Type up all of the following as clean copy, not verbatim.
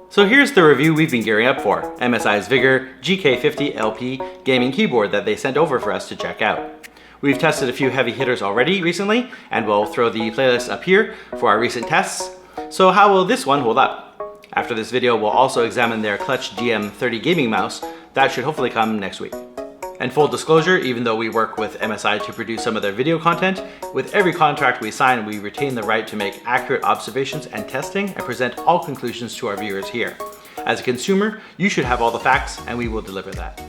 So here's the review we've been gearing up for, MSI's Vigor GK50LP gaming keyboard that they sent over for us to check out. We've tested a few heavy hitters already recently, and we'll throw the playlist up here for our recent tests. So how will this one hold up? After this video, we'll also examine their Clutch GM30 gaming mouse. That should hopefully come next week. And full disclosure, even though we work with MSI to produce some of their video content, with every contract we sign, we retain the right to make accurate observations and testing and present all conclusions to our viewers here. As a consumer, you should have all the facts, and we will deliver that.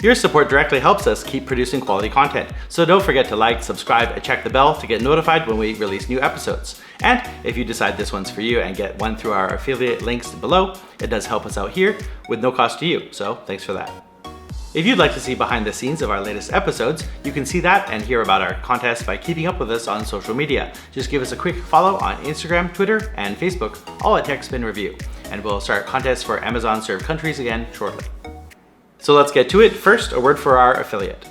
Your support directly helps us keep producing quality content, so don't forget to like, subscribe, and check the bell to get notified when we release new episodes. And if you decide this one's for you and get one through our affiliate links below, it does help us out here with no cost to you, so thanks for that. If you'd like to see behind the scenes of our latest episodes, you can see that and hear about our contests by keeping up with us on social media. Just give us a quick follow on Instagram, Twitter, and Facebook, all at Techspin Review. And we'll start contests for Amazon served countries again shortly. So let's get to it. First, a word for our affiliate.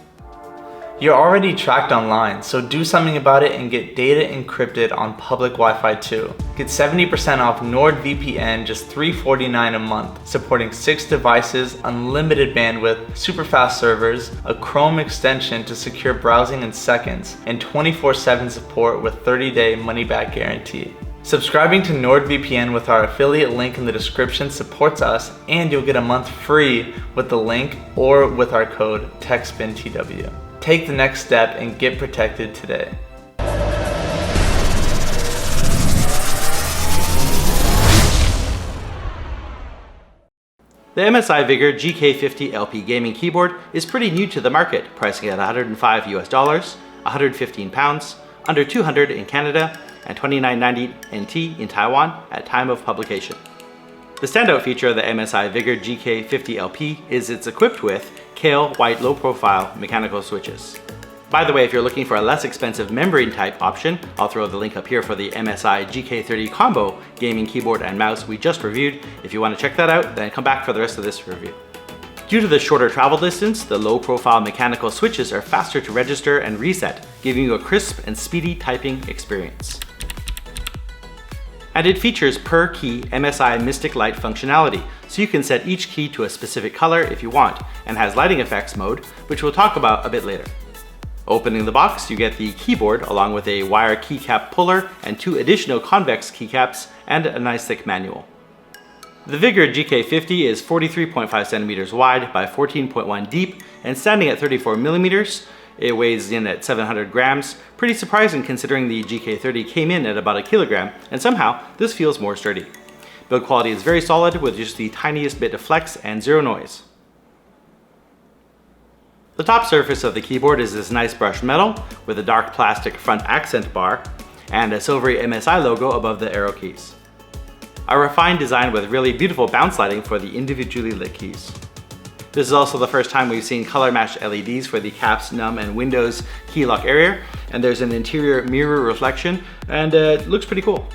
You're already tracked online, so do something about it and get data encrypted on public Wi-Fi too. Get 70% off NordVPN, just $3.49 a month, supporting 6 devices, unlimited bandwidth, super fast servers, a Chrome extension to secure browsing in seconds, and 24/7 support with 30-day money-back guarantee. Subscribing to NordVPN with our affiliate link in the description supports us, and you'll get a month free with the link or with our code TechspinTW. Take the next step and get protected today. The MSI Vigor GK50LP gaming keyboard is pretty new to the market, pricing at $105 US, 115 pounds, under 200 in Canada, and 29.90 NT in Taiwan at time of publication. The standout feature of the MSI Vigor GK50LP is it's equipped with Kailh white low-profile mechanical switches. By the way, if you're looking for a less expensive membrane type option, I'll throw the link up here for the MSI GK30 Combo gaming keyboard and mouse we just reviewed. If you want to check that out, then come back for the rest of this review. Due to the shorter travel distance, the low-profile mechanical switches are faster to register and reset, giving you a crisp and speedy typing experience. And it features per key MSI Mystic Light functionality, so you can set each key to a specific color if you want, and has lighting effects mode, which we'll talk about a bit later. Opening the box, you get the keyboard along with a wire keycap puller and 2 additional convex keycaps and a nice thick manual. The Vigor GK50 is 43.5 centimeters wide by 14.1 deep and standing at 34 millimeters. It weighs in at 700 grams, pretty surprising considering the GK30 came in at about a kilogram, and somehow this feels more sturdy. Build quality is very solid with just the tiniest bit of flex and zero noise. The top surface of the keyboard is this nice brushed metal with a dark plastic front accent bar and a silvery MSI logo above the arrow keys. A refined design with really beautiful bounce lighting for the individually lit keys. This is also the first time we've seen color matched LEDs for the caps, num, and Windows key lock area, and there's an interior mirror reflection, and it looks pretty cool.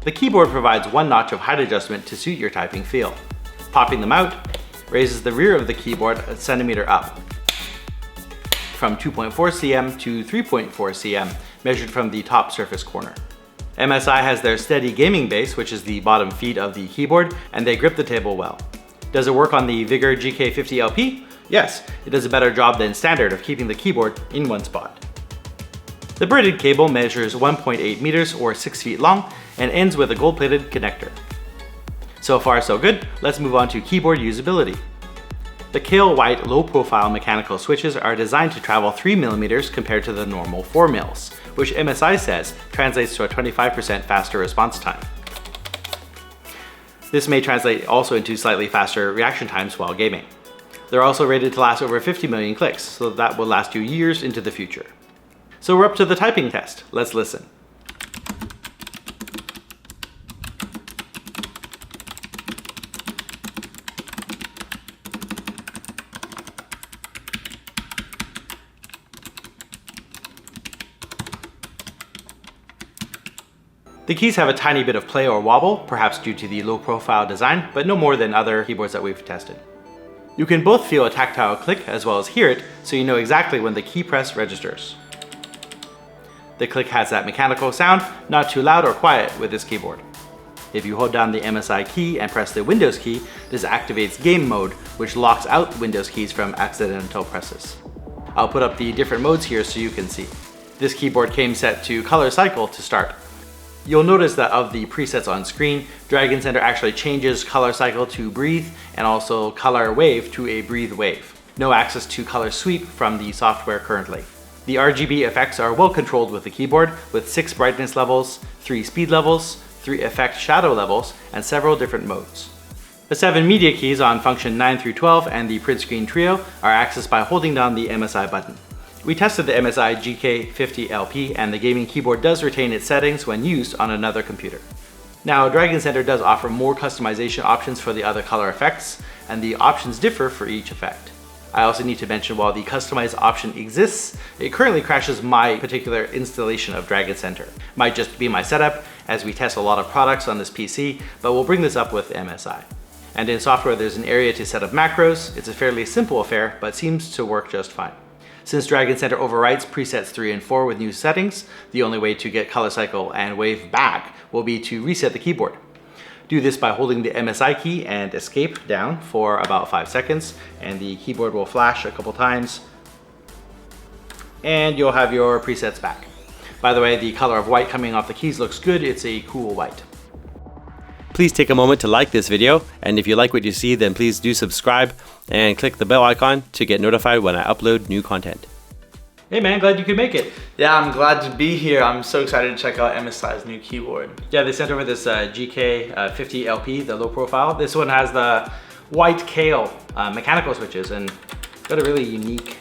The keyboard provides 1 notch of height adjustment to suit your typing feel. Popping them out raises the rear of the keyboard a centimeter up, from 2.4 cm to 3.4 cm, measured from the top surface corner. MSI has their steady gaming base, which is the bottom feet of the keyboard, and they grip the table well. Does it work on the Vigor GK50LP? Yes, it does a better job than standard of keeping the keyboard in one spot. The braided cable measures 1.8 meters or 6 feet long and ends with a gold-plated connector. So far so good, let's move on to keyboard usability. The Kailh white low-profile mechanical switches are designed to travel 3 millimeters compared to the normal 4 mils, which MSI says translates to a 25% faster response time. This may translate also into slightly faster reaction times while gaming. They're also rated to last over 50 million clicks, so that will last you years into the future. So we're up to the typing test. Let's listen. The keys have a tiny bit of play or wobble, perhaps due to the low profile design, but no more than other keyboards that we've tested. You can both feel a tactile click as well as hear it, so you know exactly when the key press registers. The click has that mechanical sound, not too loud or quiet with this keyboard. If you hold down the MSI key and press the Windows key, this activates game mode, which locks out Windows keys from accidental presses. I'll put up the different modes here so you can see. This keyboard came set to color cycle to start. You'll notice that of the presets on screen, Dragon Center actually changes color cycle to breathe and also color wave to a breathe wave. No access to color sweep from the software currently. The RGB effects are well controlled with the keyboard, with 6 brightness levels, 3 speed levels, 3 effect shadow levels, and several different modes. The 7 media keys on function 9 through 12 and the print screen trio are accessed by holding down the MSI button. We tested the MSI GK50LP and the gaming keyboard does retain its settings when used on another computer. Now, Dragon Center does offer more customization options for the other color effects, and the options differ for each effect. I also need to mention while the customize option exists, it currently crashes my particular installation of Dragon Center. Might just be my setup as we test a lot of products on this PC, but we'll bring this up with MSI. And in software there's an area to set up macros. It's a fairly simple affair, but seems to work just fine. Since Dragon Center overwrites presets 3 and 4 with new settings, the only way to get color cycle and wave back will be to reset the keyboard. Do this by holding the MSI key and escape down for about 5 seconds, and the keyboard will flash a couple times, and you'll have your presets back. By the way, the color of white coming off the keys looks good. It's a cool white. Please take a moment to like this video, and if you like what you see, then please do subscribe and click the bell icon to get notified when I upload new content. Hey man, glad you could make it. Yeah, I'm glad to be here. I'm so excited to check out MSI's new keyboard. Yeah, they sent over this GK50LP, the low profile. This one has the white kale mechanical switches and got a really unique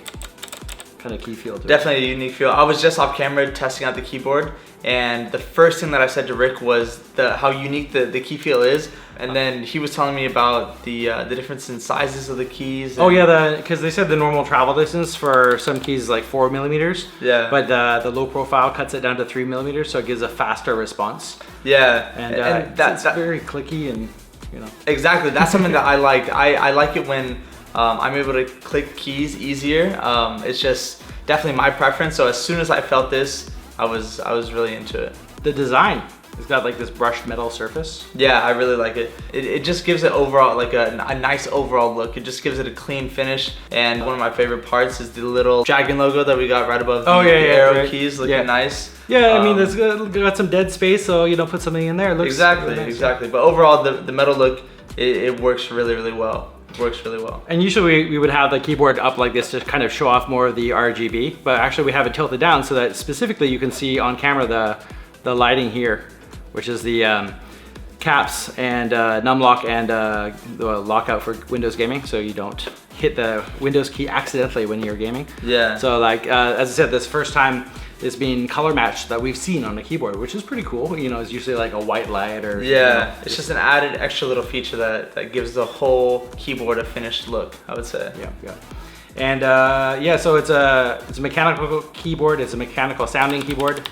kind of key feel to it. Definitely a unique feel. I was just off camera testing out the keyboard, and the first thing that I said to Rick was how unique the key feel is, and then he was telling me about the difference in sizes of the keys. Oh yeah, because they said the normal travel distance for some keys is like 4 millimeters. Yeah. But the low profile cuts it down to 3 millimeters, so it gives a faster response. Yeah. And that's very clicky and, you know. Exactly, that's something that I like. I like it when I'm able to click keys easier. It's just definitely my preference. So as soon as I felt this, I was really into it. The design, it's got like this brushed metal surface. Yeah, I really like it. It just gives it overall like a nice overall look. It just gives it a clean finish. And one of my favorite parts is the little dragon logo that we got right above the arrow keys, looking nice. Yeah, I mean, it's got some dead space, so you know, put something in there. It looks exactly, really nice. Exactly. But overall, the metal look, it works really well. Works really well. And usually we would have the keyboard up like this to kind of show off more of the RGB, but actually we have it tilted down so that specifically you can see on camera the lighting here, which is the caps and numlock and the lockout for Windows gaming, so you don't hit the Windows key accidentally when you're gaming. Yeah. So like, as I said, this first time it's being color matched that we've seen on the keyboard, which is pretty cool. You know, it's usually like a white light or... Yeah, you know, it's just an added extra little feature that gives the whole keyboard a finished look, I would say. Yeah. And yeah, so it's a mechanical keyboard. It's a mechanical sounding keyboard.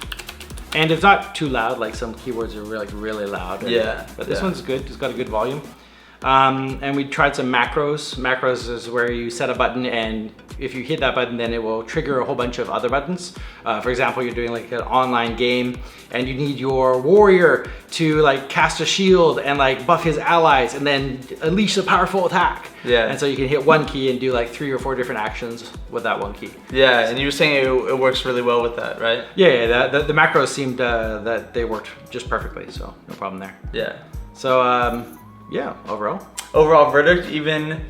And it's not too loud, like some keyboards are really loud. But this one's good, it's got a good volume. And we tried some macros. Macros is where you set a button, and if you hit that button, then it will trigger a whole bunch of other buttons. For example, you're doing like an online game and you need your warrior to like cast a shield and like buff his allies and then unleash a powerful attack. Yeah. And so you can hit one key and do like 3 or 4 different actions with that one key. Yeah, and you were saying it works really well with that, right? Yeah, the macros seemed that they worked just perfectly, so no problem there. Yeah. So yeah, overall verdict, even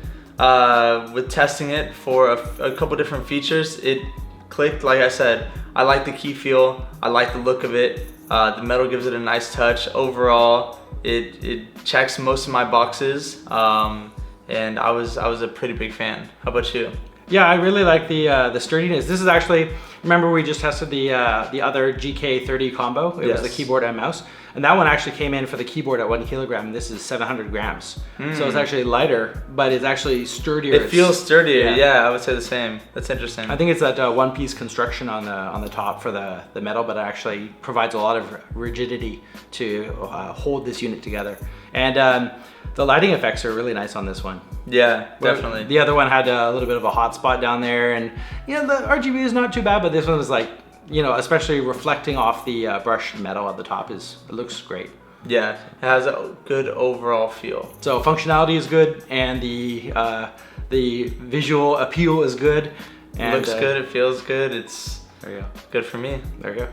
with testing it for a couple different features, it clicked. Like I said, I like the key feel, I like the look of it. The metal gives it a nice touch. Overall, it checks most of my boxes, and I was a pretty big fan. How about you? Yeah, I really like the sturdiness. This is actually, remember we just tested the other GK30 combo. It was the keyboard and mouse. And that one actually came in for the keyboard at 1 kilogram. This is 700 grams. So it's actually lighter, but it's actually sturdier. It feels sturdier, yeah, I would say the same. That's interesting. I think it's that one-piece construction on the top for the metal, but it actually provides a lot of rigidity to hold this unit together. And the lighting effects are really nice on this one. Yeah, definitely. The other one had a little bit of a hot spot down there, and you know, the RGB is not too bad, but this one was like, you know, especially reflecting off the brushed metal at the top it looks great. Yeah, it has a good overall feel. So functionality is good, and the visual appeal is good. And it looks good, it feels good, it's there you go. Good for me. There you go.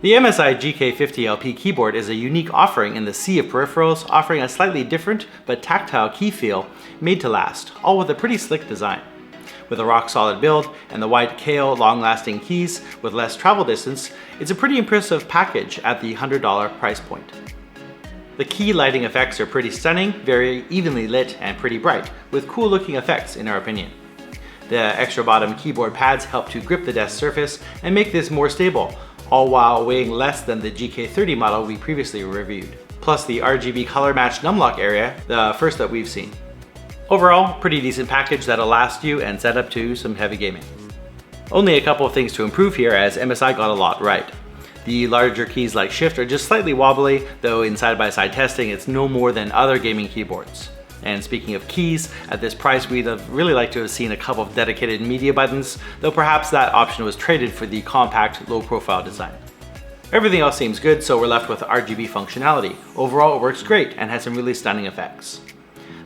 The MSI GK50LP keyboard is a unique offering in the sea of peripherals, offering a slightly different but tactile key feel made to last, all with a pretty slick design. With a rock-solid build and the white Kale long-lasting keys with less travel distance, it's a pretty impressive package at the $100 price point. The key lighting effects are pretty stunning, very evenly lit and pretty bright, with cool-looking effects in our opinion. The extra bottom keyboard pads help to grip the desk surface and make this more stable, all while weighing less than the GK30 model we previously reviewed. Plus the RGB color matched numlock area, the first that we've seen. Overall, pretty decent package that'll last you and set up to some heavy gaming. Only a couple of things to improve here, as MSI got a lot right. The larger keys like Shift are just slightly wobbly, though in side-by-side testing it's no more than other gaming keyboards. And speaking of keys, at this price we'd have really liked to have seen a couple of dedicated media buttons, though perhaps that option was traded for the compact, low-profile design. Everything else seems good, so we're left with RGB functionality. Overall it works great and has some really stunning effects.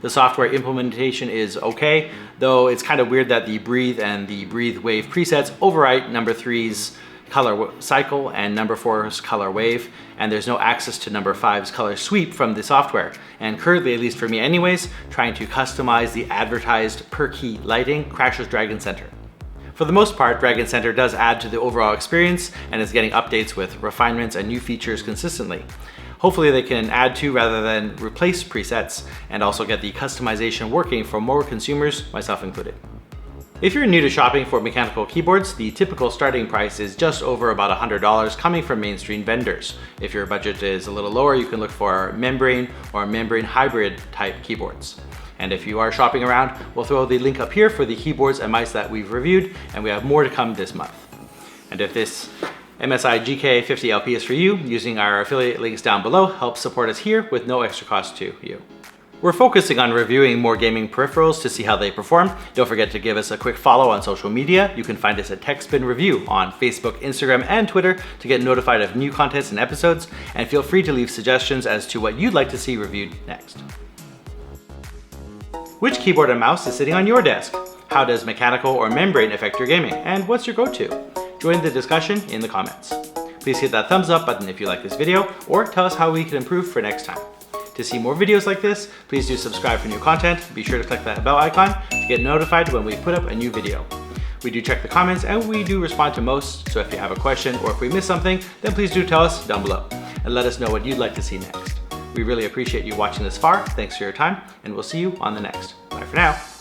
The software implementation is okay, though it's kind of weird that the Breathe and the Breathe Wave presets overwrite number 3's color cycle and number 4's color wave, and there's no access to number 5's color sweep from the software. And currently, at least for me anyways, trying to customize the advertised per key lighting crashes Dragon Center. For the most part, Dragon Center does add to the overall experience and is getting updates with refinements and new features consistently. Hopefully they can add to rather than replace presets, and also get the customization working for more consumers, myself included. If you're new to shopping for mechanical keyboards, the typical starting price is just over about $100 coming from mainstream vendors. If your budget is a little lower, you can look for membrane or membrane hybrid type keyboards. And if you are shopping around, we'll throw the link up here for the keyboards and mice that we've reviewed, and we have more to come this month. And if this MSI GK50LP is for you, using our affiliate links down below helps support us here with no extra cost to you. We're focusing on reviewing more gaming peripherals to see how they perform. Don't forget to give us a quick follow on social media. You can find us at Techspin Review on Facebook, Instagram, and Twitter to get notified of new contents and episodes, and feel free to leave suggestions as to what you'd like to see reviewed next. Which keyboard and mouse is sitting on your desk? How does mechanical or membrane affect your gaming? And what's your go-to? Join the discussion in the comments. Please hit that thumbs up button if you like this video, or tell us how we can improve for next time. To see more videos like this, please do subscribe for new content. Be sure to click that bell icon to get notified when we put up a new video. We do check the comments and we do respond to most, so if you have a question or if we miss something, then please do tell us down below and let us know what you'd like to see next. We really appreciate you watching this far. Thanks for your time, and we'll see you on the next. Bye for now.